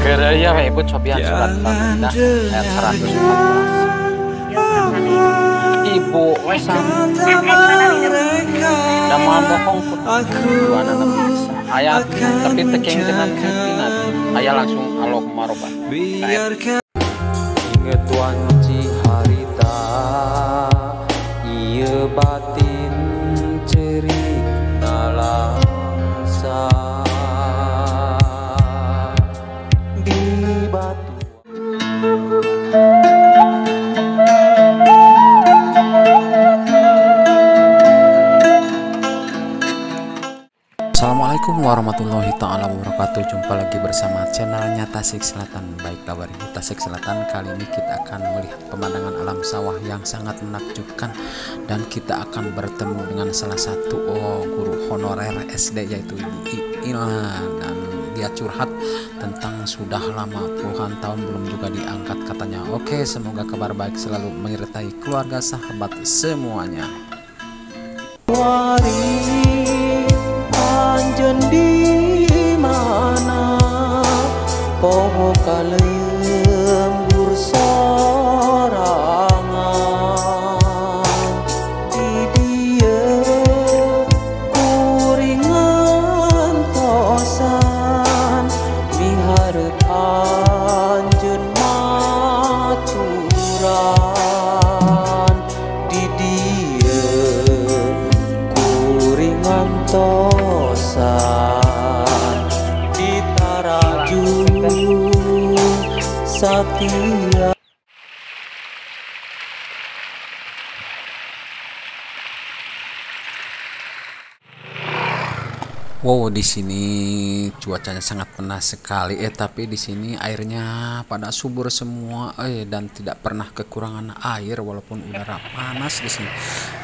Geraya Ibu Cobian surat Al-Maidah ayat 114. Ibu wesam damal bohong dua anak bisa ayat tapi teking dengan ketinat ayat langsung alok marobah inget wanci harita iya batin cerik nalangsa di batu. Assalamualaikum warahmatullahi ta'ala wabarakatuh. Jumpa lagi bersama channelnya Tasik Selatan. Baik kabar di Tasik Selatan, kali ini kita akan melihat pemandangan alam sawah yang sangat menakjubkan, dan kita akan bertemu dengan salah satu guru honorer SD, yaitu Ibu Ina, dan dia curhat tentang sudah lama puluhan tahun belum juga diangkat katanya. Oke, semoga kabar baik selalu menyertai keluarga sahabat semuanya. Anjen di mana poho kalembur sorangan di dia kuringan tosan miharep anjen maturan di dia kuringan di tarajung Satya. Wow, di sini cuacanya sangat panas sekali, tapi di sini airnya pada subur semua, dan tidak pernah kekurangan air walaupun udara panas di sini.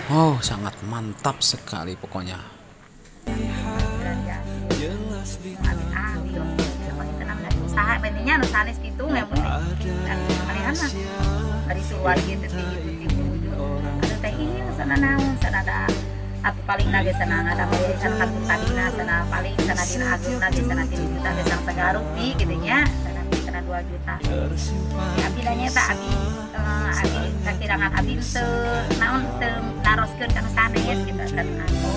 Oh, sangat mantap sekali pokoknya. Usaha pentingnya nu sanes kitu yang penting dan kalian mah dari suar gitu ada teh ini sana naon sana ada atuh paling lagi sana ada sana kartu tadina sana paling sana dina agung lagi sana 3 juta ge sang Tegarupi gitu nya sana 2 juta abi nanya tak abi kakirangan abi teu naon teu naroskeun kana sanes gitu kan aku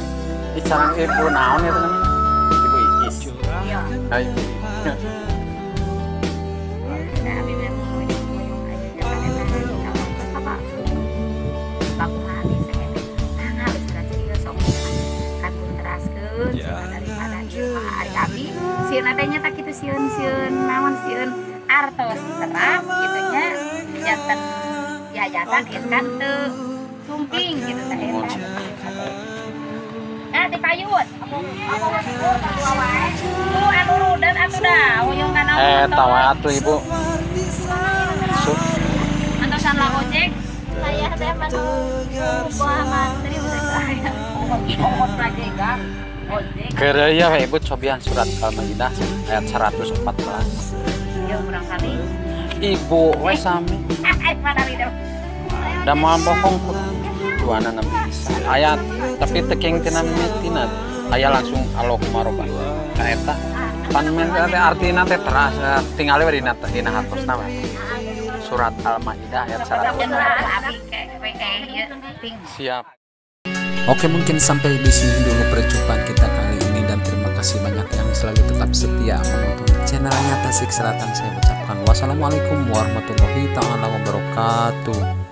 Sarang ibu naon itu namanya? Ibu Iis. Iya. Ibu. Sieun adanya tak kitu sieun naon sieun artos teras gitunya janten yayasan kan teu sumping gitu teh eta dipayut aku wae anu rudet atuh dah hoyong kana tawa atuh Ibu. Antosan lah ojek saya teh manu buah mantri udah saya ongkos rajega ojek. Geraya Ibu Cobian surat Al-Maidah ayat 114. Ya kurang kali. Ibu wesami damal bohong dua anak bisa ayat tapi teking tina mitinat ayat langsung alok marobah kaeta pan men artina teh teras tinggal we dina hartosna surat Al-Maidah ayat 114. Siap. Oke, mungkin sampai di sini dulu perjumpaan kita kali ini, dan terima kasih banyak yang selalu tetap setia menonton channelnya Tasik Selatan. Saya ucapkan wassalamualaikum warahmatullahi ta'ala wabarakatuh.